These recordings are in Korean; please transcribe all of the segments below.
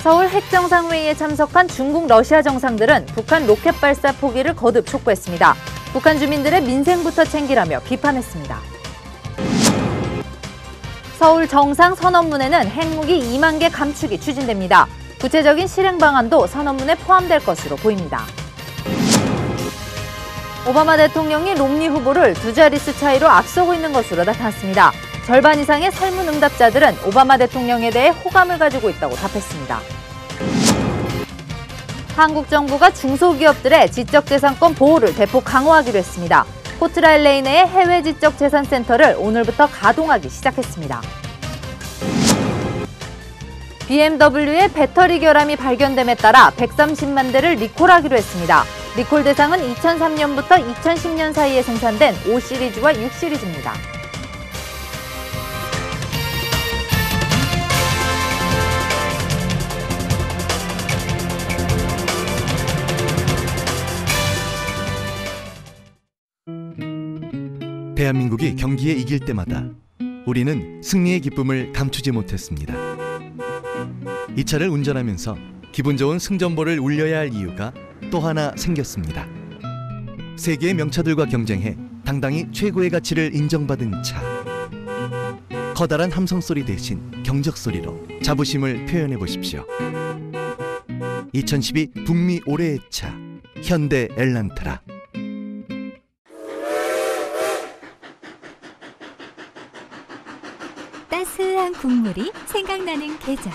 서울 핵정상회의에 참석한 중국, 러시아 정상들은 북한 로켓 발사 포기를 거듭 촉구했습니다. 북한 주민들의 민생부터 챙기라며 비판했습니다. 서울 정상 선언문에는 핵무기 2만 개 감축이 추진됩니다. 구체적인 실행 방안도 선언문에 포함될 것으로 보입니다. 오바마 대통령이 롬니 후보를 두 자릿수 차이로 앞서고 있는 것으로 나타났습니다. 절반 이상의 설문 응답자들은 오바마 대통령에 대해 호감을 가지고 있다고 답했습니다. 한국 정부가 중소기업들의 지적재산권 보호를 대폭 강화하기로 했습니다. 포트라일레이 내의 해외 지적재산센터를 오늘부터 가동하기 시작했습니다. BMW의 배터리 결함이 발견됨에 따라 130만 대를 리콜하기로 했습니다. 리콜 대상은 2003년부터 2010년 사이에 생산된 5시리즈와 6시리즈입니다. 대한민국이 경기에 이길 때마다 우리는 승리의 기쁨을 감추지 못했습니다. 이 차를 운전하면서 기분 좋은 승전보를 울려야 할 이유가 또 하나 생겼습니다. 세계의 명차들과 경쟁해 당당히 최고의 가치를 인정받은 차. 커다란 함성 소리 대신 경적 소리로 자부심을 표현해 보십시오. 2012 북미 올해의 차 현대 엘란트라. 따스한 국물이 생각나는 계절.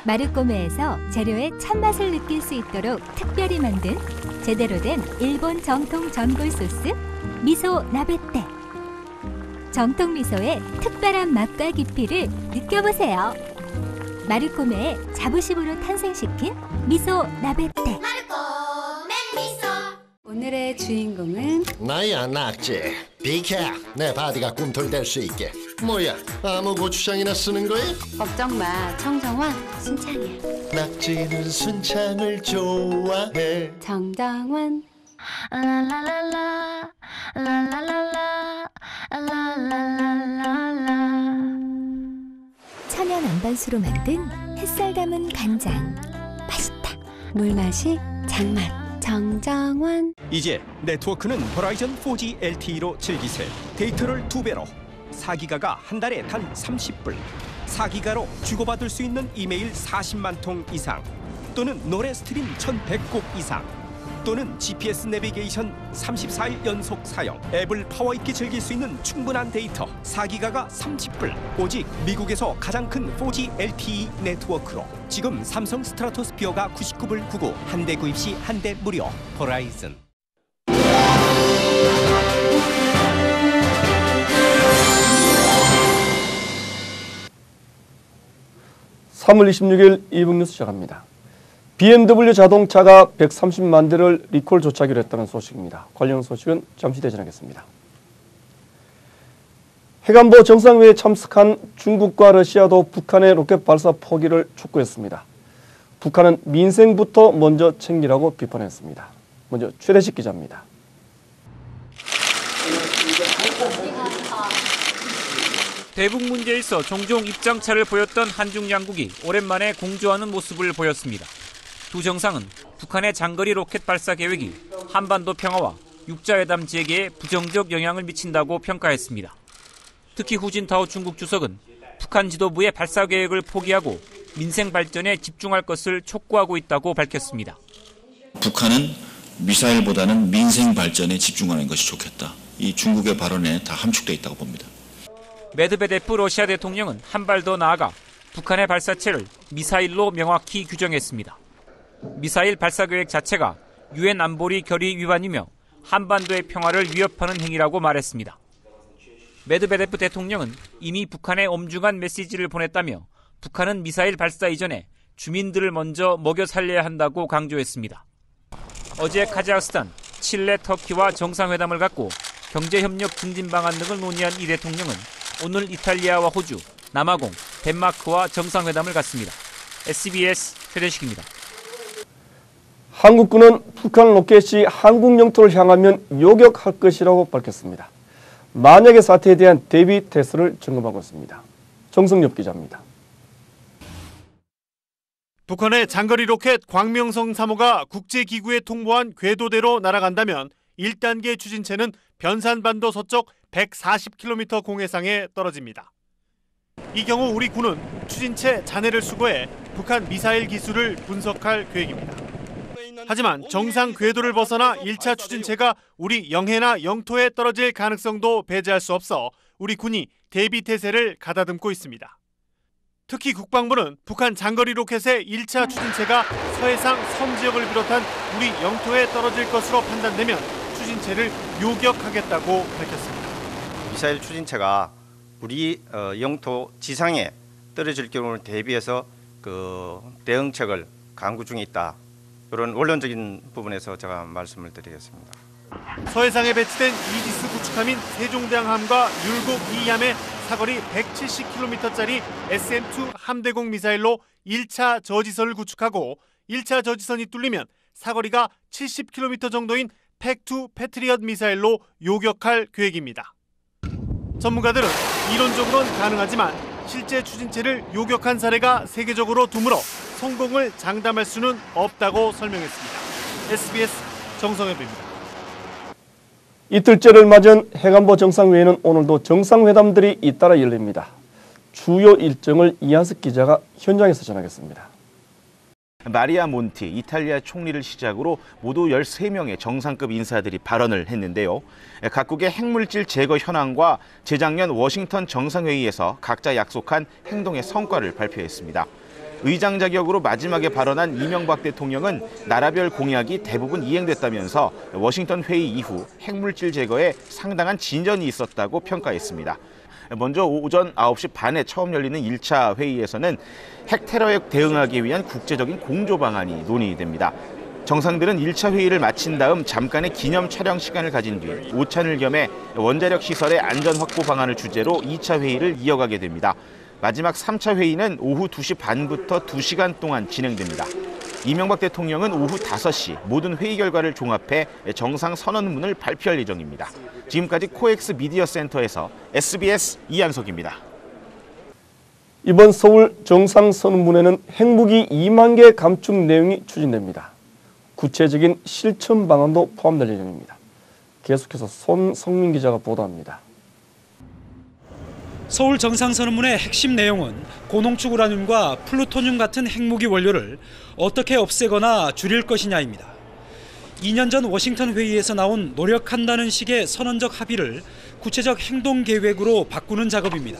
마르코메에서 재료의 참맛을 느낄 수 있도록 특별히 만든 제대로 된 일본 정통 전골 소스 미소 나베떼. 정통 미소의 특별한 맛과 깊이를 느껴보세요. 마르코메의 자부심으로 탄생시킨 미소 나베떼. 마르코메 미소. 오늘의 주인공은 나야 낙지. 비켜. 내 바디가 꿈틀댈 수 있게. 뭐야, 아무 고추장이나 쓰는 거야? 걱정 마, 청정원 순창이야. 낙지는 순창을 좋아해. 정정원. 라라라라 라라라라 라라라라라. 천연 안반수로 만든 햇살 담은 간장. 맛있다. 물맛이 장맛. 정정원. 이제 네트워크는 버라이전 4G LTE로 즐기세요. 데이터를 2배로 4기가가 한 달에 단 30불, 4기가로 주고받을 수 있는 이메일 40만 통 이상, 또는 노래 스트림 1100곡 이상, 또는 GPS 내비게이션 34일 연속 사용, 앱을 파워 있게 즐길 수 있는 충분한 데이터. 4기가가 30불, 오직 미국에서 가장 큰 4G LTE 네트워크로. 지금 삼성 스트라토스피어가 99불 99, 한 대 구입 시 한 대 무료. 버라이즌. (3월 26일) 이북뉴스 시작합니다. BMW 자동차가 130만 대를 리콜 조치하기로 했다는 소식입니다. 관련 소식은 잠시 뒤에 전하겠습니다. 해관보 정상회의에 참석한 중국과 러시아도 북한의 로켓 발사 포기를 촉구했습니다. 북한은 민생부터 먼저 챙기라고 비판했습니다. 먼저 최대식 기자입니다. 대북 문제에 있어 종종 입장차를 보였던 한중 양국이 오랜만에 공조하는 모습을 보였습니다. 두 정상은 북한의 장거리 로켓 발사 계획이 한반도 평화와 육자회담 재개에 부정적 영향을 미친다고 평가했습니다. 특히 후진타오 중국 주석은 북한 지도부의 발사 계획을 포기하고 민생 발전에 집중할 것을 촉구하고 있다고 밝혔습니다. 북한은 미사일보다는 민생 발전에 집중하는 것이 좋겠다. 이 중국의 발언에 다 함축되어 있다고 봅니다. 메드베데프 러시아 대통령은 한 발 더 나아가 북한의 발사체를 미사일로 명확히 규정했습니다. 미사일 발사 계획 자체가 유엔 안보리 결의 위반이며 한반도의 평화를 위협하는 행위라고 말했습니다. 메드베데프 대통령은 이미 북한에 엄중한 메시지를 보냈다며 북한은 미사일 발사 이전에 주민들을 먼저 먹여 살려야 한다고 강조했습니다. 어제 카자흐스탄, 칠레, 터키와 정상회담을 갖고 경제협력 증진 방안 등을 논의한 이 대통령은 오늘 이탈리아와 호주, 남아공, 덴마크와 정상회담을 갖습니다. SBS 최대식입니다. 한국군은 북한 로켓이 한국 영토를 향하면 요격할 것이라고 밝혔습니다. 만약의 사태에 대한 대비 태세를 점검하고 있습니다. 정성엽 기자입니다. 북한의 장거리 로켓 광명성 3호가 국제기구에 통보한 궤도대로 날아간다면 1단계 추진체는 변산반도 서쪽 140km 공해상에 떨어집니다. 이 경우 우리 군은 추진체 잔해를 수거해 북한 미사일 기술을 분석할 계획입니다. 하지만 정상 궤도를 벗어나 1차 추진체가 우리 영해나 영토에 떨어질 가능성도 배제할 수 없어 우리 군이 대비 태세를 가다듬고 있습니다. 특히 국방부는 북한 장거리 로켓의 1차 추진체가 서해상 섬 지역을 비롯한 우리 영토에 떨어질 것으로 판단되면 추진체를 요격하겠다고 밝혔습니다. 미사일 추진체가 우리 영토 지상에 떨어질 경우를 대비해서 대응책을 강구 중에 있다. 이런 원론적인 부분에서 제가 말씀을 드리겠습니다. 서해상에 배치된 이지스 구축함인 세종대왕함과 율곡 2함의 사거리 170km짜리 SM-2 함대공 미사일로 1차 저지선을 구축하고 1차 저지선이 뚫리면 사거리가 70km 정도인 팩2 패트리엇 미사일로 요격할 계획입니다. 전문가들은 이론적으로는 가능하지만 실제 추진체를 요격한 사례가 세계적으로 드물어 성공을 장담할 수는 없다고 설명했습니다. SBS 정성엽입니다. 이틀째를 맞은 해관보 정상회의는 오늘도 정상회담들이 잇따라 열립니다. 주요 일정을 이한석 기자가 현장에서 전하겠습니다. 마리아 몬티 이탈리아 총리를 시작으로 모두 13명의 정상급 인사들이 발언을 했는데요. 각국의 핵물질 제거 현황과 재작년 워싱턴 정상회의에서 각자 약속한 행동의 성과를 발표했습니다. 의장 자격으로 마지막에 발언한 이명박 대통령은 나라별 공약이 대부분 이행됐다면서 워싱턴 회의 이후 핵물질 제거에 상당한 진전이 있었다고 평가했습니다. 먼저 오전 9시 반에 처음 열리는 1차 회의에서는 핵 테러에 대응하기 위한 국제적인 공조 방안이 논의됩니다. 정상들은 1차 회의를 마친 다음 잠깐의 기념 촬영 시간을 가진 뒤 오찬을 겸해 원자력 시설의 안전 확보 방안을 주제로 2차 회의를 이어가게 됩니다. 마지막 3차 회의는 오후 2시 반부터 2시간 동안 진행됩니다. 이명박 대통령은 오후 5시 모든 회의 결과를 종합해 정상 선언문을 발표할 예정입니다. 지금까지 코엑스 미디어 센터에서 SBS 이한석입니다. 이번 서울 정상선언문에는 핵무기 2만 개 감축 내용이 추진됩니다. 구체적인 실천 방안도 포함될 예정입니다. 계속해서 손성민 기자가 보도합니다. 서울 정상선언문의 핵심 내용은 고농축 우라늄과 플루토늄 같은 핵무기 원료를 어떻게 없애거나 줄일 것이냐입니다. 2년 전 워싱턴 회의에서 나온 노력한다는 식의 선언적 합의를 구체적 행동 계획으로 바꾸는 작업입니다.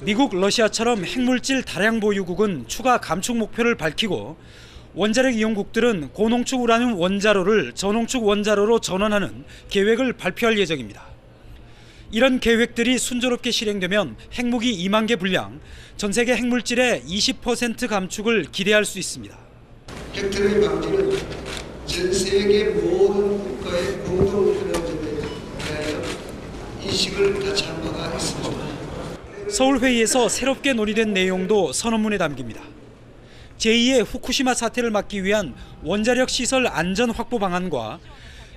미국, 러시아처럼 핵물질 다량 보유국은 추가 감축 목표를 밝히고 원자력 이용국들은 고농축 우라늄 원자로를 저농축 원자로로 전환하는 계획을 발표할 예정입니다. 이런 계획들이 순조롭게 실행되면 핵무기 2만 개 분량, 전 세계 핵물질의 20% 감축을 기대할 수 있습니다. 핵테러의 방지는 전 세계 모든 국가의 공동 필요에 대하여 인식을 다 찬 바가 있습니다. 서울 회의에서 새롭게 논의된 내용도 선언문에 담깁니다. 제2의 후쿠시마 사태를 막기 위한 원자력 시설 안전 확보 방안과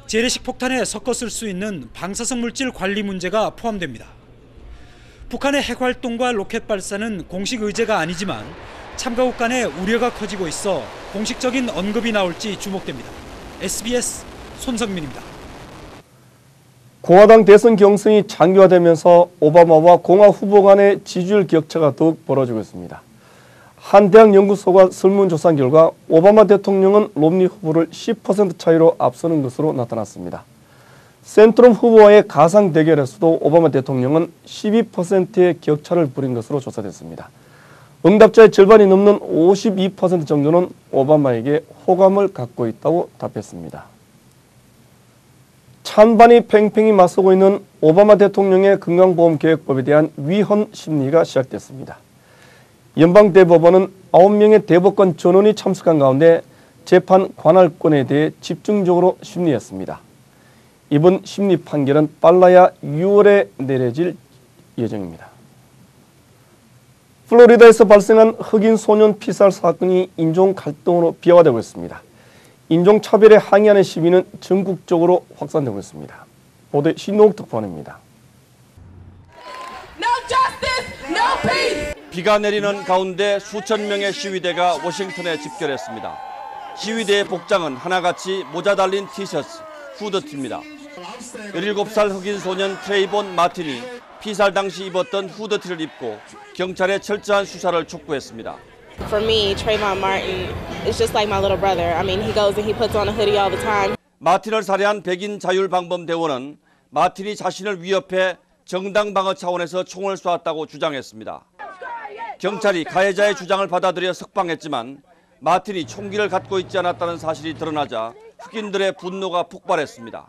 재래식 폭탄에 섞어 쓸 수 있는 방사성 물질 관리 문제가 포함됩니다. 북한의 핵 활동과 로켓 발사는 공식 의제가 아니지만 참가국 간의 우려가 커지고 있어 공식적인 언급이 나올지 주목됩니다. SBS 손성민입니다. 공화당 대선 경선이 장기화되면서 오바마와 공화 후보 간의 지지율 격차가 더욱 벌어지고 있습니다. 한 대학 연구소가 설문조사 결과 오바마 대통령은 롬니 후보를 10% 차이로 앞서는 것으로 나타났습니다. 센트럼 후보와의 가상 대결에서도 오바마 대통령은 12%의 격차를 벌인 것으로 조사됐습니다. 응답자의 절반이 넘는 52% 정도는 오바마에게 호감을 갖고 있다고 답했습니다. 찬반이 팽팽히 맞서고 있는 오바마 대통령의 건강보험계획법에 대한 위헌 심리가 시작됐습니다. 연방대법원은 9명의 대법관 전원이 참석한 가운데 재판 관할권에 대해 집중적으로 심리했습니다. 이번 심리 판결은 빨라야 6월에 내려질 예정입니다. 플로리다에서 발생한 흑인 소년 피살 사건이 인종 갈등으로 비화되고 있습니다. 인종차별에 항의하는 시위는 전국적으로 확산되고 있습니다. 보도에 신동욱 특파원입니다. 비가 내리는 가운데 수천 명의 시위대가 워싱턴에 집결했습니다. 시위대의 복장은 하나같이 모자 달린 티셔츠, 후드티입니다. 17살 흑인 소년 트레이본 마틴이 피살 당시 입었던 후드티를 입고 경찰의 철저한 수사를 촉구했습니다. For me, Trayvon Martin is just like my little brother. I mean, he goes and he puts on a hoodie all the time. 마틴을 살해한 백인 자율방범 대원은 마틴이 자신을 위협해 정당 방어 차원에서 총을 쏘았다고 주장했습니다. 경찰이 가해자의 주장을 받아들여 석방했지만 마틴이 총기를 갖고 있지 않았다는 사실이 드러나자 흑인들의 분노가 폭발했습니다.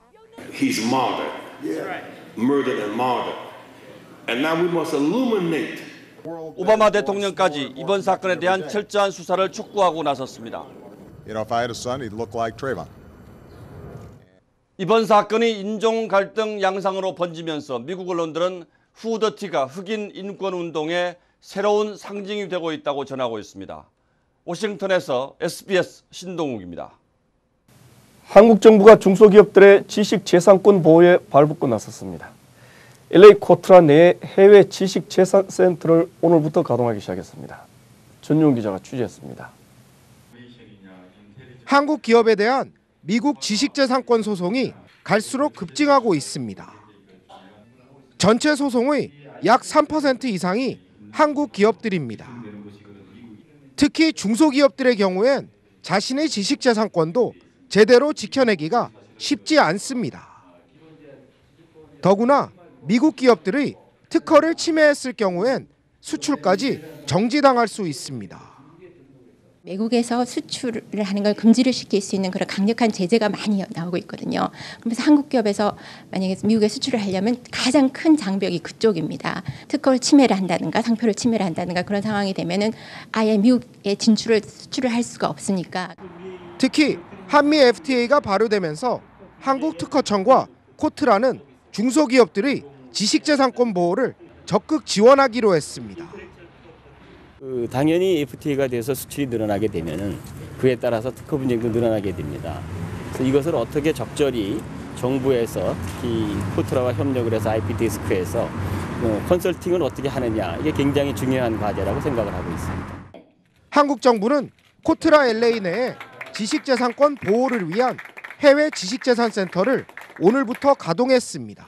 He's martyred, murdered and martyred, and now we must illuminate. 오바마 대통령까지 이번 사건에 대한 철저한 수사를 촉구하고 나섰습니다. You know, if I had a son, he'd look like Trayvon. 이번 사건이 인종 갈등 양상으로 번지면서 미국 언론들은 후드티가 흑인 인권 운동의 새로운 상징이 되고 있다고 전하고 있습니다. 워싱턴에서 SBS 신동욱입니다. 한국 정부가 중소기업들의 지식재산권 보호에 발붙고 나섰습니다. LA 코트라 내에 해외 지식재산센터를 오늘부터 가동하기 시작했습니다. 전용 기자가 취재했습니다. 한국 기업에 대한 미국 지식재산권 소송이 갈수록 급증하고 있습니다. 전체 소송의 약 3% 이상이 한국 기업들입니다. 특히 중소기업들의 경우엔 자신의 지식재산권도 제대로 지켜내기가 쉽지 않습니다. 더구나 미국 기업들의 특허를 침해했을 경우엔 수출까지 정지당할 수 있습니다. 외국에서 수출을 하는 걸 금지를 시킬 수 있는 그런 강력한 제재가 많이 나오고 있거든요. 그래서 한국 기업에서 만약에 미국에 수출을 하려면 가장 큰 장벽이 그쪽입니다. 특허를 침해를 한다든가 상표를 침해를 한다든가 그런 상황이 되면은 아예 미국에 수출을 할 수가 없으니까. 특히 한미 FTA가 발효되면서 한국특허청과 코트라는 중소기업들의 지식재산권 보호를 적극 지원하기로 했습니다. 당연히 FTA가 돼서 수출이 늘어나게 되면은 그에 따라서 특허 분쟁도 늘어나게 됩니다. 그래서 이것을 어떻게 적절히 정부에서 특히 코트라와 협력을 해서 IP디스크에서 컨설팅을 어떻게 하느냐 이게 굉장히 중요한 과제라고 생각을 하고 있습니다. 한국 정부는 코트라 LA 내에 지식재산권 보호를 위한 해외 지식재산센터를 오늘부터 가동했습니다.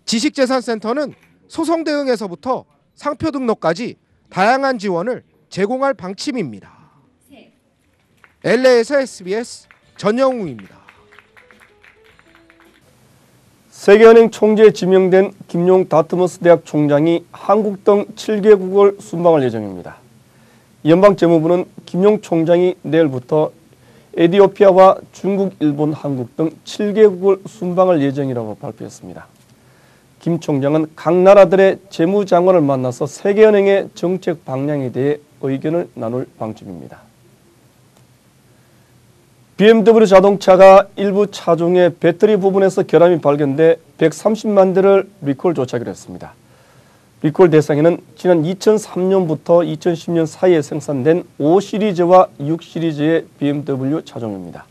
지식재산센터는 소송 대응에서부터 상표 등록까지 다양한 지원을 제공할 방침입니다. LA에서 SBS 전영우입니다. 세계은행 총재에 지명된 김용 다트머스 대학 총장이 한국 등 7개국을 순방할 예정입니다. 연방재무부는 김용 총장이 내일부터 에티오피아와 중국, 일본, 한국 등 7개국을 순방할 예정이라고 발표했습니다. 김 총장은 각 나라들의 재무장관을 만나서 세계은행의 정책 방향에 대해 의견을 나눌 방침입니다. BMW 자동차가 일부 차종의 배터리 부분에서 결함이 발견돼 130만 대를 리콜 조치하기로 했습니다. 리콜 대상에는 지난 2003년부터 2010년 사이에 생산된 5시리즈와 6시리즈의 BMW 차종입니다.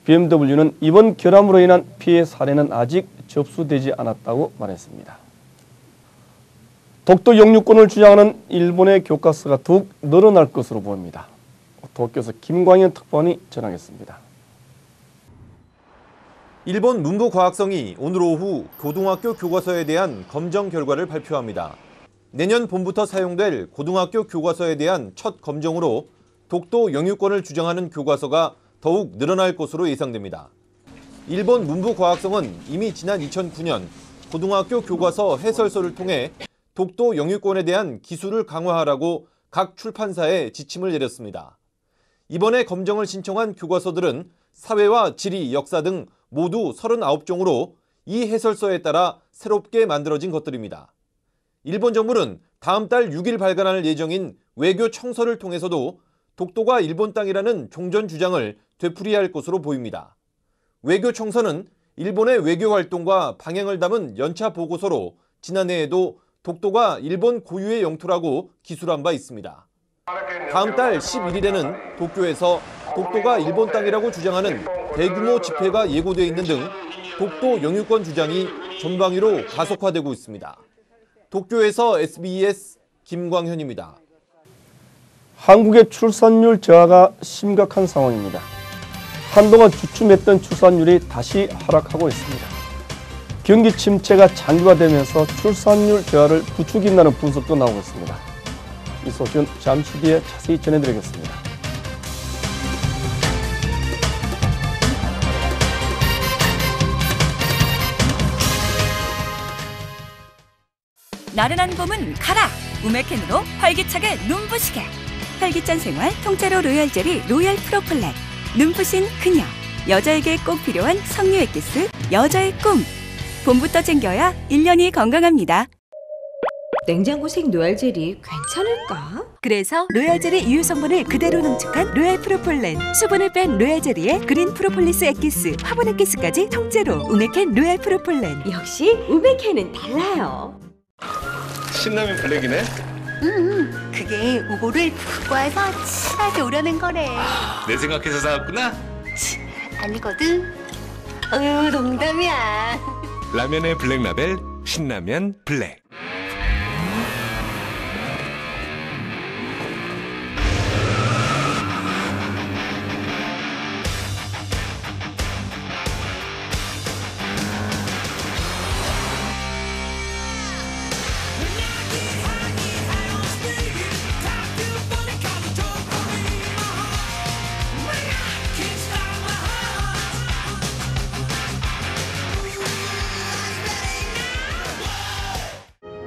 BMW는 이번 결함으로 인한 피해 사례는 아직 접수되지 않았다고 말했습니다. 독도 영유권을 주장하는 일본의 교과서가 더욱 늘어날 것으로 보입니다. 도쿄에서 김광현 특파원이 전하겠습니다. 일본 문부과학성이 오늘 오후 고등학교 교과서에 대한 검정 결과를 발표합니다. 내년 봄부터 사용될 고등학교 교과서에 대한 첫 검정으로 독도 영유권을 주장하는 교과서가 더욱 늘어날 것으로 예상됩니다. 일본 문부과학성은 이미 지난 2009년 고등학교 교과서 해설서를 통해 독도 영유권에 대한 기술을 강화하라고 각 출판사에 지침을 내렸습니다. 이번에 검정을 신청한 교과서들은 사회와 지리, 역사 등 모두 39종으로 이 해설서에 따라 새롭게 만들어진 것들입니다. 일본 정부는 다음 달 6일 발간할 예정인 외교 청서를 통해서도 독도가 일본 땅이라는 종전 주장을 되풀이할 것으로 보입니다. 외교 청서는 일본의 외교 활동과 방향을 담은 연차 보고서로 지난해에도 독도가 일본 고유의 영토라고 기술한 바 있습니다. 다음 달 11일에는 도쿄에서 독도가 일본 땅이라고 주장하는 대규모 집회가 예고돼 있는 등 독도 영유권 주장이 전방위로 가속화되고 있습니다. 도쿄에서 SBS 김광현입니다. 한국의 출산율 저하가 심각한 상황입니다. 한동안 주춤했던 출산율이 다시 하락하고 있습니다. 경기 침체가 장기화되면서 출산율 저하를 부추긴다는 분석도 나오고 있습니다. 이 소식은 잠시 뒤에 자세히 전해드리겠습니다. 나른한 봄은 가라! 우메켄으로 활기차게 눈부시게! 활기찬 생활 통째로 로얄 젤리 로얄 프로폴렌. 눈부신 그녀, 여자에게 꼭 필요한 석류 엑기스 여자의 꿈. 봄부터 챙겨야 1년이 건강합니다. 냉장고식 로얄 젤이 괜찮을까? 그래서 로얄 젤리 유효 성분을 그대로 농축한 로얄 프로폴렌, 수분을 뺀 로얄 젤리에 그린 프로폴리스 엑기스, 화분 엑기스까지 통째로 우메켄 로얄 프로폴렌. 역시 우메켄은 달라요. 신라면 블랙이네? 그게 우고를 푹 꽈서 진하게 우려낸 거래. 내 생각해서 사왔구나? 아니거든. 농담이야. 라면의 블랙 라벨 신라면 블랙.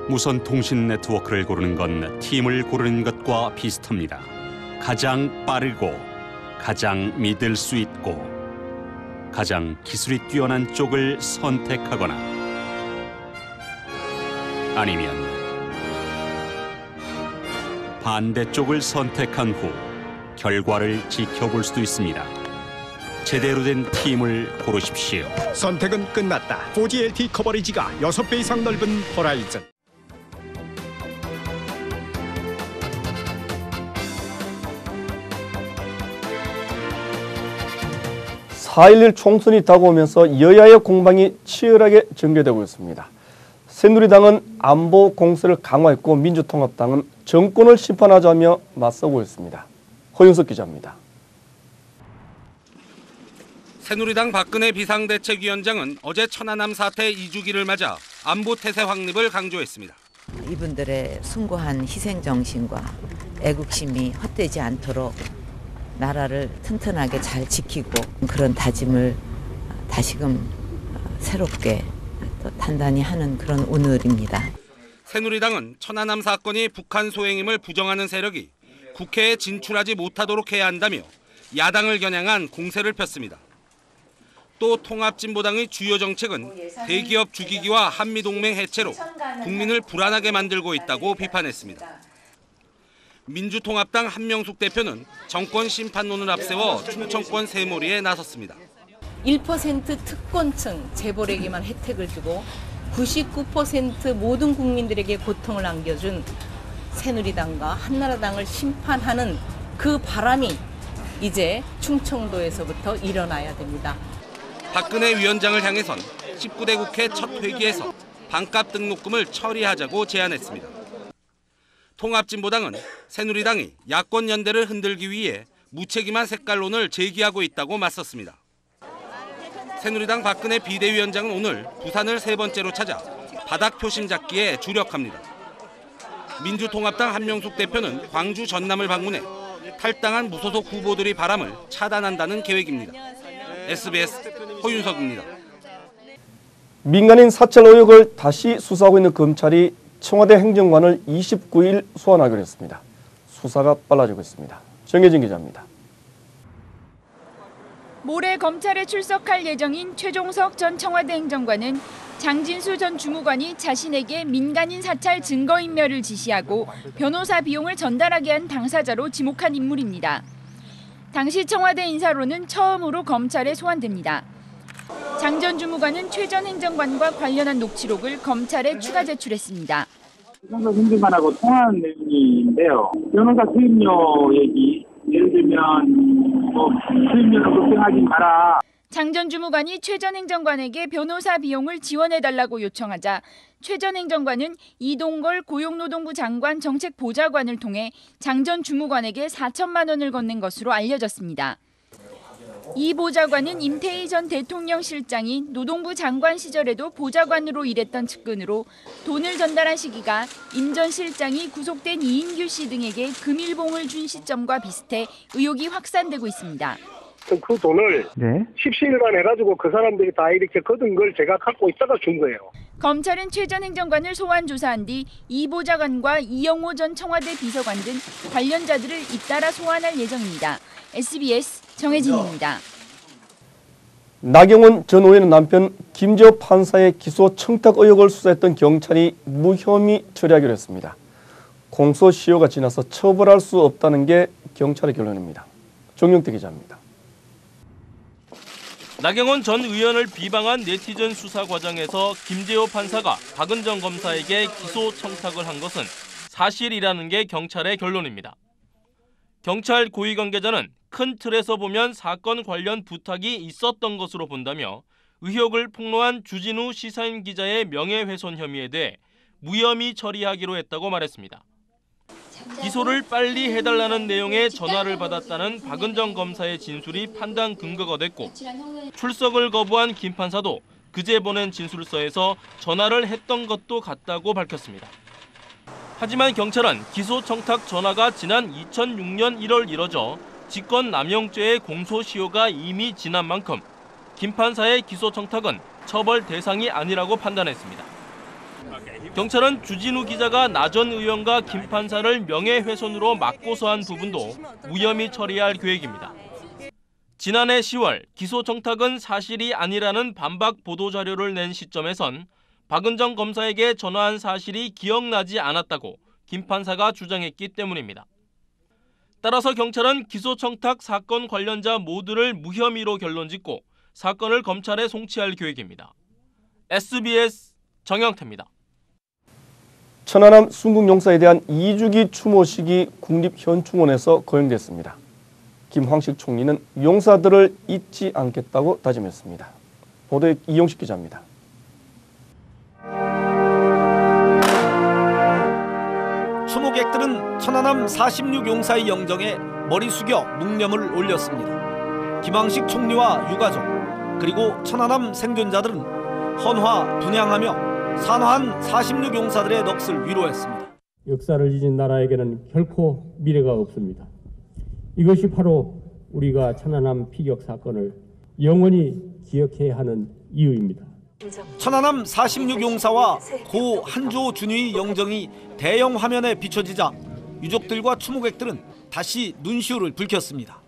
무선 통신 네트워크를 고르는 건 팀을 고르는 것과 비슷합니다. 가장 빠르고 가장 믿을 수 있고 가장 기술이 뛰어난 쪽을 선택하거나 아니면 반대쪽을 선택한 후 결과를 지켜볼 수도 있습니다. 제대로 된 팀을 고르십시오. 선택은 끝났다. 4G LTE 커버리지가 6배 이상 넓은 호라이즌. 4.11 총선이 다가오면서 여야의 공방이 치열하게 전개되고 있습니다. 새누리당은 안보 공세를 강화했고 민주통합당은 정권을 심판하자며 맞서고 있습니다. 허윤석 기자입니다. 새누리당 박근혜 비상대책위원장은 어제 천안함 사태 2주기를 맞아 안보 태세 확립을 강조했습니다. 이분들의 숭고한 희생정신과 애국심이 헛되지 않도록 나라를 튼튼하게 잘 지키고 그런 다짐을 다시금 새롭게 또 단단히 하는 그런 오늘입니다. 새누리당은 천안함 사건이 북한 소행임을 부정하는 세력이 국회에 진출하지 못하도록 해야 한다며 야당을 겨냥한 공세를 폈습니다. 또 통합진보당의 주요 정책은 대기업 죽이기와 한미동맹 해체로 국민을 불안하게 만들고 있다고 비판했습니다. 민주통합당 한명숙 대표는 정권 심판론을 앞세워 충청권 새몰이에 나섰습니다. 1% 특권층 재벌에게만 혜택을 주고 99% 모든 국민들에게 고통을 안겨준 새누리당과 한나라당을 심판하는 그 바람이 이제 충청도에서부터 일어나야 됩니다. 박근혜 위원장을 향해선 19대 국회 첫 회기에서 반값 등록금을 처리하자고 제안했습니다. 통합진보당은 새누리당이 야권 연대를 흔들기 위해 무책임한 색깔론을 제기하고 있다고 맞섰습니다. 새누리당 박근혜 비대위원장은 오늘 부산을 3번째로 찾아 바닥 표심 잡기에 주력합니다. 민주통합당 한명숙 대표는 광주 전남을 방문해 탈당한 무소속 후보들의 바람을 차단한다는 계획입니다. SBS 허윤석입니다. 민간인 사찰 의혹을 다시 수사하고 있는 검찰이 청와대 행정관을 29일 소환하기로 했습니다. 수사가 빨라지고 있습니다. 정혜진 기자입니다. 모레 검찰에 출석할 예정인 최종석 전 청와대 행정관은 장진수 전 주무관이 자신에게 민간인 사찰 증거인멸을 지시하고 변호사 비용을 전달하게 한 당사자로 지목한 인물입니다. 당시 청와대 인사로는 처음으로 검찰에 소환됩니다. 장 전 주무관은 최 전 행정관과 관련한 녹취록을 검찰에 추가 제출했습니다. 최종석 행정관하고 통화한 내용인데요. 변호사 투입료 얘기, 예를 들면 수입료는 걱정하지 마라. 장 전 주무관이 최 전 행정관에게 변호사 비용을 지원해달라고 요청하자 최 전 행정관은 이동걸 고용노동부 장관 정책보좌관을 통해 장 전 주무관에게 4천만 원을 건넨 것으로 알려졌습니다. 이 보좌관은 임태희 전 대통령 실장이 노동부 장관 시절에도 보좌관으로 일했던 측근으로 돈을 전달한 시기가 임 전 실장이 구속된 이인규 씨 등에게 금일봉을 준 시점과 비슷해 의혹이 확산되고 있습니다. 그 돈을 10시일만 해가지고 그 사람들이 다 이렇게 거둔 걸 제가 갖고 있다가 준 거예요. 검찰은 최 전 행정관을 소환 조사한 뒤 이 보좌관과 이영호 전 청와대 비서관 등 관련자들을 잇따라 소환할 예정입니다. SBS 정혜진입니다. 나경원 전 의원의 남편 김재호 판사의 기소 청탁 의혹을 수사했던 경찰이 무혐의 처리하기로 했습니다. 공소시효가 지나서 처벌할 수 없다는 게 경찰의 결론입니다. 정용태 기자입니다. 나경원 전 의원을 비방한 네티즌 수사 과정에서 김재호 판사가 박은정 검사에게 기소 청탁을 한 것은 사실이라는 게 경찰의 결론입니다. 경찰 고위 관계자는 큰 틀에서 보면 사건 관련 부탁이 있었던 것으로 본다며 의혹을 폭로한 주진우 시사인 기자의 명예훼손 혐의에 대해 무혐의 처리하기로 했다고 말했습니다. 기소를 빨리 해달라는 내용의 전화를 받았다는 박은정 검사의 진술이 판단 근거가 됐고 출석을 거부한 김 판사도 그제 보낸 진술서에서 전화를 했던 것도 같다고 밝혔습니다. 하지만 경찰은 기소 청탁 전화가 지난 2006년 1월 이뤄져 직권남용죄의 공소시효가 이미 지난 만큼 김 판사의 기소 청탁은 처벌 대상이 아니라고 판단했습니다. 경찰은 주진우 기자가 나 전 의원과 김 판사를 명예훼손으로 맞고서한 부분도 무혐의 처리할 계획입니다. 지난해 10월 기소 청탁은 사실이 아니라는 반박 보도자료를 낸 시점에선 박은정 검사에게 전화한 사실이 기억나지 않았다고 김 판사가 주장했기 때문입니다. 따라서 경찰은 기소 청탁 사건 관련자 모두를 무혐의로 결론짓고 사건을 검찰에 송치할 계획입니다. SBS 정영태입니다. 천안함 순국용사에 대한 2주기 추모식이 국립현충원에서 거행됐습니다. 김황식 총리는 용사들을 잊지 않겠다고 다짐했습니다. 보도에 이용식 기자입니다. 추모객들은 천안함 46용사의 영정에 머리 숙여 묵념을 올렸습니다. 김황식 총리와 유가족 그리고 천안함 생존자들은 헌화 분향하며 산화한 46용사들의 넋을 위로했습니다. 역사를 잊은 나라에게는 결코 미래가 없습니다. 이것이 바로 우리가 천안함 피격 사건을 영원히 기억해야 하는 이유입니다. 천안함 46용사와 고 한주호 준위의 영정이 대형 화면에 비춰지자 유족들과 추모객들은 다시 눈시울을 붉혔습니다.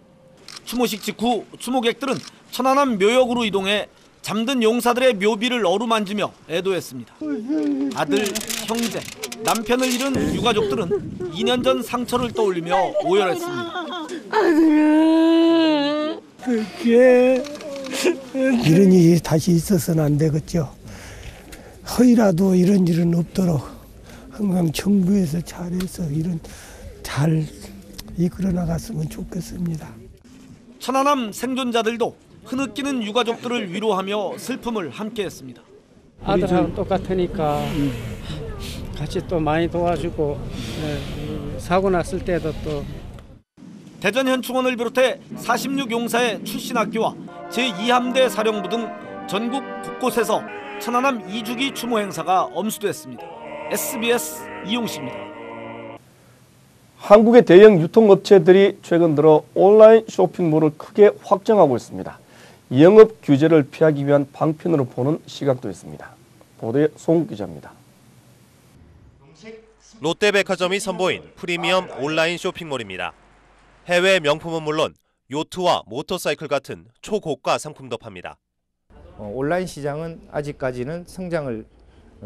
추모식 직후 추모객들은 천안함 묘역으로 이동해 잠든 용사들의 묘비를 어루만지며 애도했습니다. 아들, 형제, 남편을 잃은 유가족들은 2년 전 상처를 떠올리며 오열했습니다. 아들아, 그게 이런 일이 다시 있어서는 안 되겠죠. 허이라도 이런 일은 없도록 항상 정부에서 잘해서 잘 이끌어 나갔으면 좋겠습니다. 천안함 생존자들도 흐느끼는 유가족들을 위로하며 슬픔을 함께했습니다. 아들하고 똑같으니까 같이 또 많이 도와주고 사고 났을 때도 또 대전 현충원을 비롯해 46용사의 출신학교와 제2함대 사령부 등 전국 곳곳에서 천안함 2주기 추모 행사가 엄수됐습니다. SBS 이용식입니다. 한국의 대형 유통업체들이 최근 들어 온라인 쇼핑몰을 크게 확장하고 있습니다. 영업 규제를 피하기 위한 방편으로 보는 시각도 있습니다. 보도에 송욱 기자입니다. 롯데백화점이 선보인 프리미엄 온라인 쇼핑몰입니다. 해외 명품은 물론 요트와 모터사이클 같은 초고가 상품도 팝니다. 온라인 시장은 아직까지는 성장을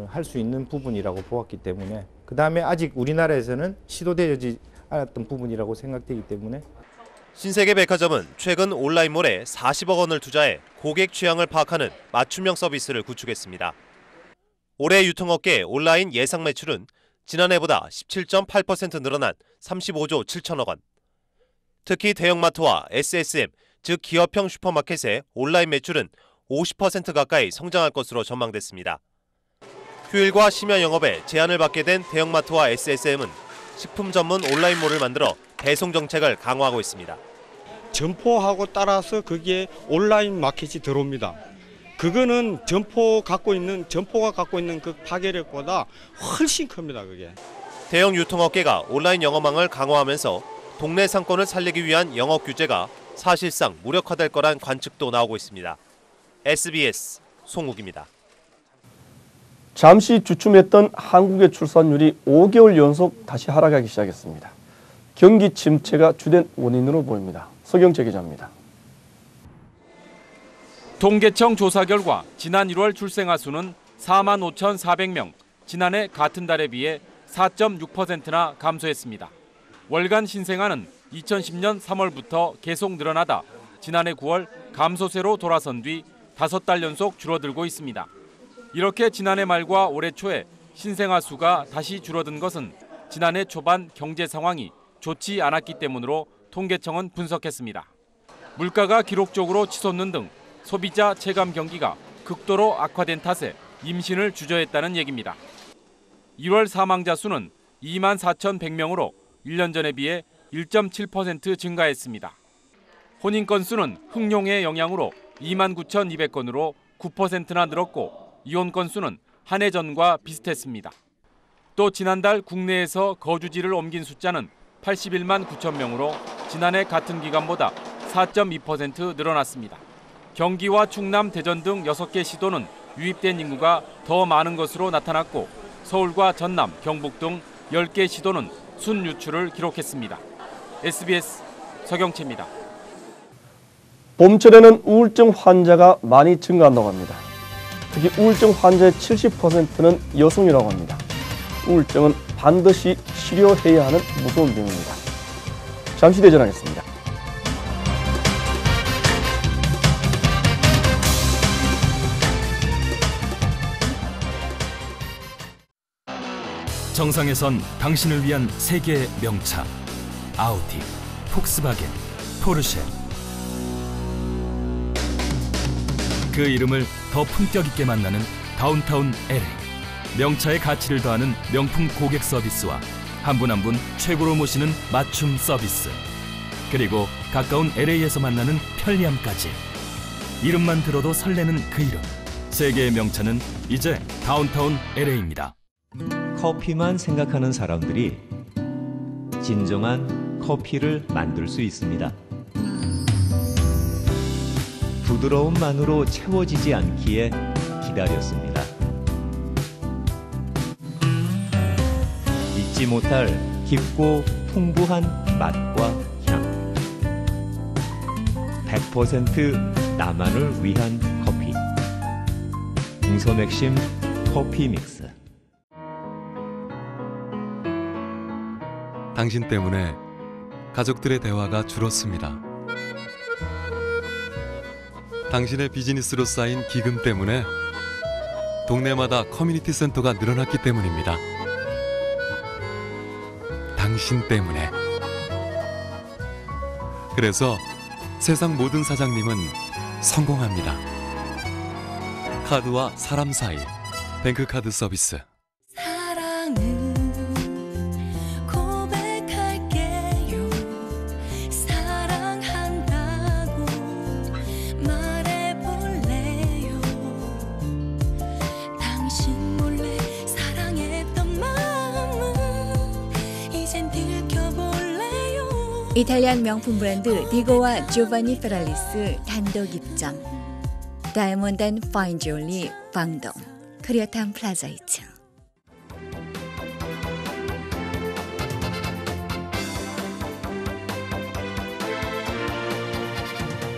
할 수 있는 부분이라고 보았기 때문에 그다음에 아직 우리나라에서는 시도되지 않았던 부분이라고 생각되기 때문에 신세계백화점은 최근 온라인몰에 40억 원을 투자해 고객 취향을 파악하는 맞춤형 서비스를 구축했습니다. 올해 유통업계 온라인 예상 매출은 지난해보다 17.8% 늘어난 35조 7천억 원. 특히 대형마트와 SSM, 즉 기업형 슈퍼마켓의 온라인 매출은 50% 가까이 성장할 것으로 전망됐습니다. 휴일과 심야 영업에 제한을 받게 된 대형마트와 SSM은 식품 전문 온라인몰을 만들어 배송 정책을 강화하고 있습니다. 점포하고 따라서 거기에 온라인 마켓이 들어옵니다. 그거는 점포가 갖고 있는 그 파괴력보다 훨씬 큽니다. 그게. 대형 유통업계가 온라인 영업망을 강화하면서 동네 상권을 살리기 위한 영업 규제가 사실상 무력화될 거란 관측도 나오고 있습니다. SBS 송욱입니다. 잠시 주춤했던 한국의 출산율이 5개월 연속 다시 하락하기 시작했습니다. 경기 침체가 주된 원인으로 보입니다. 서경채 기자입니다. 통계청 조사 결과 지난 1월 출생아 수는 45,400명, 지난해 같은 달에 비해 4.6%나 감소했습니다. 월간 신생아는 2010년 3월부터 계속 늘어나다 지난해 9월 감소세로 돌아선 뒤 5달 연속 줄어들고 있습니다. 이렇게 지난해 말과 올해 초에 신생아 수가 다시 줄어든 것은 지난해 초반 경제 상황이 좋지 않았기 때문으로 통계청은 분석했습니다. 물가가 기록적으로 치솟는 등 소비자 체감 경기가 극도로 악화된 탓에 임신을 주저했다는 얘기입니다. 1월 사망자 수는 24,100명으로 1년 전에 비해 1.7% 증가했습니다. 혼인 건수는 흑룡의 영향으로 29,200건으로 9%나 늘었고 이혼 건수는 한 해 전과 비슷했습니다. 또 지난달 국내에서 거주지를 옮긴 숫자는 81만 9천 명으로 지난해 같은 기간보다 4.2% 늘어났습니다. 경기와 충남, 대전 등 6개 시도는 유입된 인구가 더 많은 것으로 나타났고 서울과 전남, 경북 등 10개 시도는 순유출을 기록했습니다. SBS 서경채입니다. 봄철에는 우울증 환자가 많이 증가한다고 합니다. 특히 우울증 환자의 70%는 여성이라고 합니다. 우울증은 반드시 치료해야 하는 무서운 병입니다. 잠시 대전하겠습니다. 정상에선 당신을 위한 세계의 명차. 아우디, 폭스바겐, 포르쉐. 그 이름을 더 품격 있게 만나는 다운타운 LA. 명차의 가치를 더하는 명품 고객 서비스와 한 분 한 분 최고로 모시는 맞춤 서비스. 그리고 가까운 LA에서 만나는 편리함까지. 이름만 들어도 설레는 그 이름. 세계의 명차는 이제 다운타운 LA입니다. 커피만 생각하는 사람들이 진정한 커피를 만들 수 있습니다. 부드러운 만으로 채워지지 않기에 기다렸습니다. 잊지 못할 깊고 풍부한 맛과 향. 100% 나만을 위한 커피. 동서맥심 커피 믹스. 당신 때문에 가족들의 대화가 줄었습니다. 당신의 비즈니스로 쌓인 기금 때문에 동네마다 커뮤니티 센터가 늘어났기 때문입니다. 당신 때문에. 그래서 세상 모든 사장님은 성공합니다. 카드와 사람 사이 뱅크카드 서비스. 이탈리안 명품 브랜드 디고와 조바니 페랄리스 단독 입점. 다이아몬드 앤 파인 주얼리 광동 코리아타운 플라자 2층.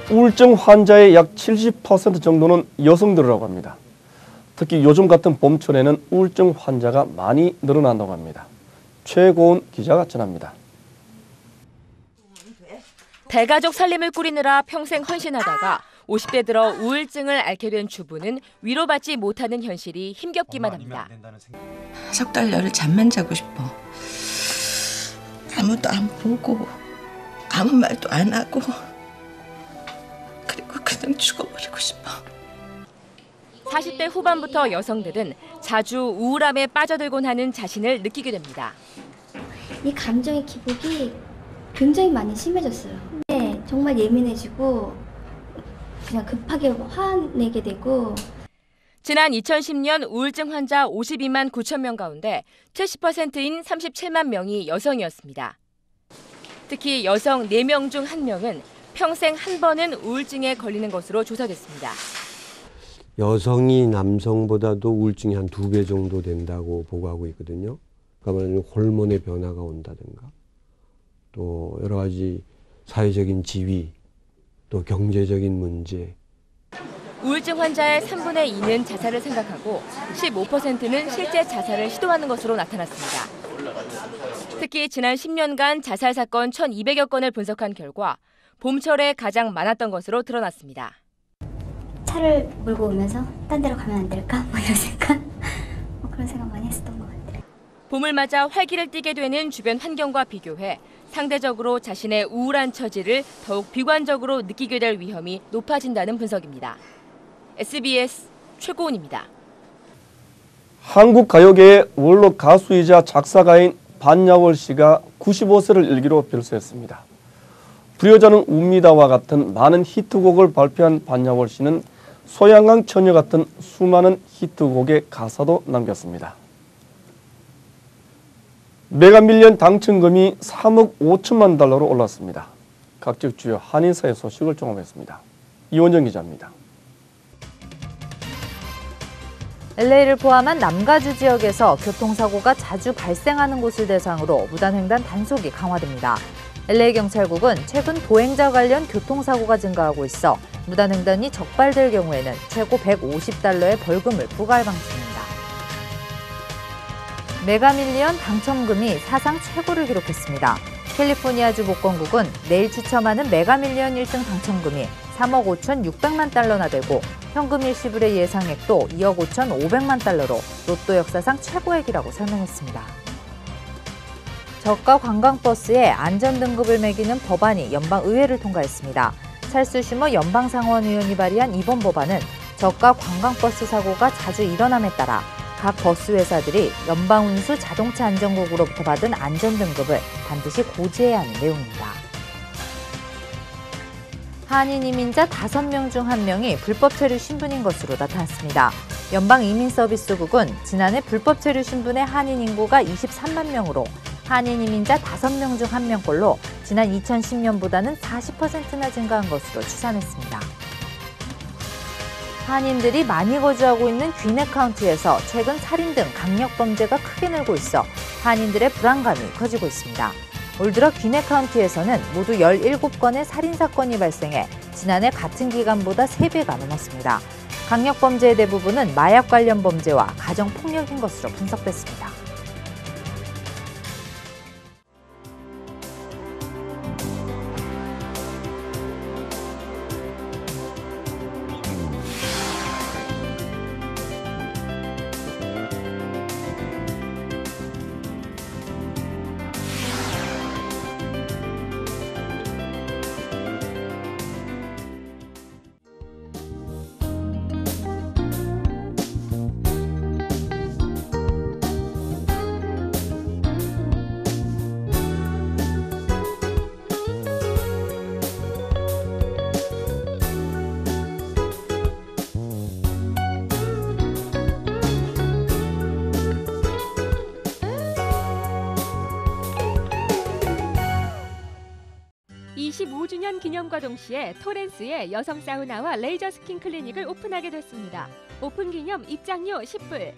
우울증 환자의 약 70% 정도는 여성들이라고 합니다. 특히 요즘 같은 봄철에는 우울증 환자가 많이 늘어난다고 합니다. 최고은 기자가 전합니다. 대가족 살림을 꾸리느라 평생 헌신하다가 50대 들어 우울증을 앓게 된 주부는 위로받지 못하는 현실이 힘겹기만 합니다. 석 달 열흘 잠만 자고 싶어. 아무도 안 보고 아무 말도 안 하고 그리고 그냥 죽어버리고 싶어. 40대 후반부터 여성들은 자주 우울함에 빠져들곤 하는 자신을 느끼게 됩니다. 이 감정의 기복이 굉장히 많이 심해졌어요. 네, 정말 예민해지고 그냥 급하게 화내게 되고. 지난 2010년 우울증 환자 52만 9천 명 가운데 70%인 37만 명이 여성이었습니다. 특히 여성 4명 중 1명은 평생 한 번은 우울증에 걸리는 것으로 조사됐습니다. 여성이 남성보다도 우울증이 한 2배 정도 된다고 보고하고 있거든요. 그러니까 호르몬의 변화가 온다든가 또 여러 가지 사회적인 지위 또 경제적인 문제. 우울증 환자의 3분의 2는 자살을 생각하고 15%는 실제 자살을 시도하는 것으로 나타났습니다. 특히 지난 10년간 자살 사건 1,200여 건을 분석한 결과 봄철에 가장 많았던 것으로 드러났습니다. 차를 몰고 오면서 딴 데로 가면 안 될까? 이런 생각? 그런 생각 많이 했었던 것 같아요. 봄을 맞아 활기를 띠게 되는 주변 환경과 비교해 상대적으로 자신의 우울한 처지를 더욱 비관적으로 느끼게 될 위험이 높아진다는 분석입니다. SBS 최고은입니다. 한국 가요계의 원로 가수이자 작사가인 반야월 씨가 95세를 일기로 별세했습니다. 불효자는 웁니다와 같은 많은 히트곡을 발표한 반야월 씨는 소양강 처녀 같은 수많은 히트곡의 가사도 남겼습니다. 메가밀리언 당첨금이 3억 5천만 달러로 올랐습니다. 각지 주요 한인사의 소식을 종합했습니다. 이원정 기자입니다. LA를 포함한 남가주 지역에서 교통사고가 자주 발생하는 곳을 대상으로 무단횡단 단속이 강화됩니다. LA경찰국은 최근 보행자 관련 교통사고가 증가하고 있어 무단횡단이 적발될 경우에는 최고 150달러의 벌금을 부과할 방침입니다. 메가밀리언 당첨금이 사상 최고를 기록했습니다. 캘리포니아주 복권국은 내일 추첨하는 메가밀리언 1등 당첨금이 3억 5,600만 달러나 되고 현금 일시불의 예상액도 2억 5,500만 달러로 로또 역사상 최고액이라고 설명했습니다. 저가 관광버스에 안전등급을 매기는 법안이 연방의회를 통과했습니다. 찰스 슈머 연방상원의원이 발의한 이번 법안은 저가 관광버스 사고가 자주 일어남에 따라 각 버스 회사들이 연방운수 자동차 안전국으로부터 받은 안전등급을 반드시 고지해야 하는 내용입니다. 한인 이민자 5명 중 1명이 불법 체류 신분인 것으로 나타났습니다. 연방이민서비스국은 지난해 불법 체류 신분의 한인 인구가 23만 명으로 한인 이민자 5명 중 1명꼴로 지난 2010년보다는 40%나 증가한 것으로 추산했습니다. 한인들이 많이 거주하고 있는 귀네 카운티에서 최근 살인 등 강력범죄가 크게 늘고 있어 한인들의 불안감이 커지고 있습니다. 올 들어 귀네 카운티에서는 모두 17건의 살인사건이 발생해 지난해 같은 기간보다 3배가 넘었습니다. 강력범죄의 대부분은 마약 관련 범죄와 가정폭력인 것으로 분석됐습니다. 기념과 동시에 토렌스에 여성 사우나와 레이저 스킨 클리닉을 오픈하게 됐습니다. 오픈 기념 입장료 10불.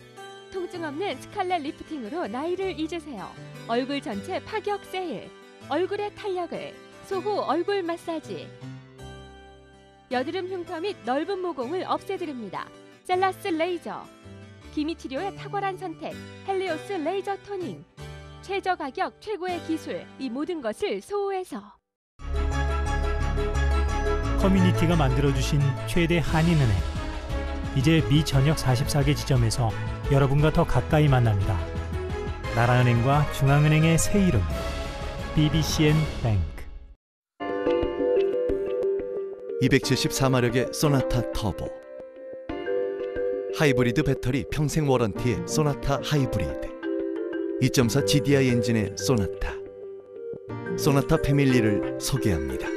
통증 없는 스칼렛 리프팅으로 나이를 잊으세요. 얼굴 전체 파격 세일. 얼굴의 탄력을. 소호 얼굴 마사지. 여드름 흉터 및 넓은 모공을 없애드립니다. 셀라스 레이저. 기미 치료의 탁월한 선택. 헬리오스 레이저 토닝. 최저 가격 최고의 기술. 이 모든 것을 소호에서. 커뮤니티가 만들어주신 최대 한인은행. 이제 미 전역 44개 지점에서 여러분과 더 가까이 만납니다. 나라은행과 중앙은행의 새 이름 BBCN 뱅크. 274마력의 소나타 터보, 하이브리드 배터리 평생 워런티의 소나타 하이브리드, 2.4 GDI 엔진의 소나타 패밀리를 소개합니다.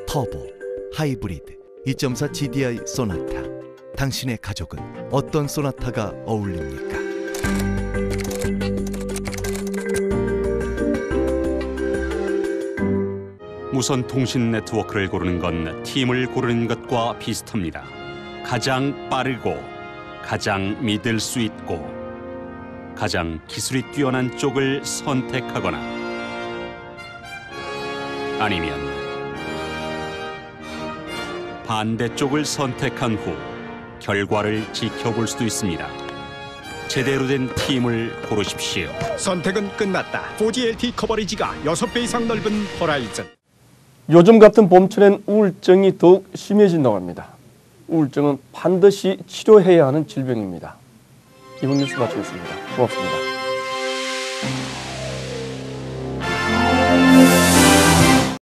터보, 하이브리드, 2.4 GDI 소나타. 당신의 가족은 어떤 소나타가 어울립니까? 무선 통신 네트워크를 고르는 건 팀을 고르는 것과 비슷합니다. 가장 빠르고 가장 믿을 수 있고 가장 기술이 뛰어난 쪽을 선택하거나 아니면 반대쪽을 선택한 후 결과를 지켜볼 수도 있습니다. 제대로 된 팀을 고르십시오. 선택은 끝났다. 4G LTE 커버리지가 6배 이상 넓은 호라이즌. 요즘 같은 봄철엔 우울증이 더욱 심해진다고 합니다. 우울증은 반드시 치료해야 하는 질병입니다. 이번 뉴스 마치겠습니다. 고맙습니다.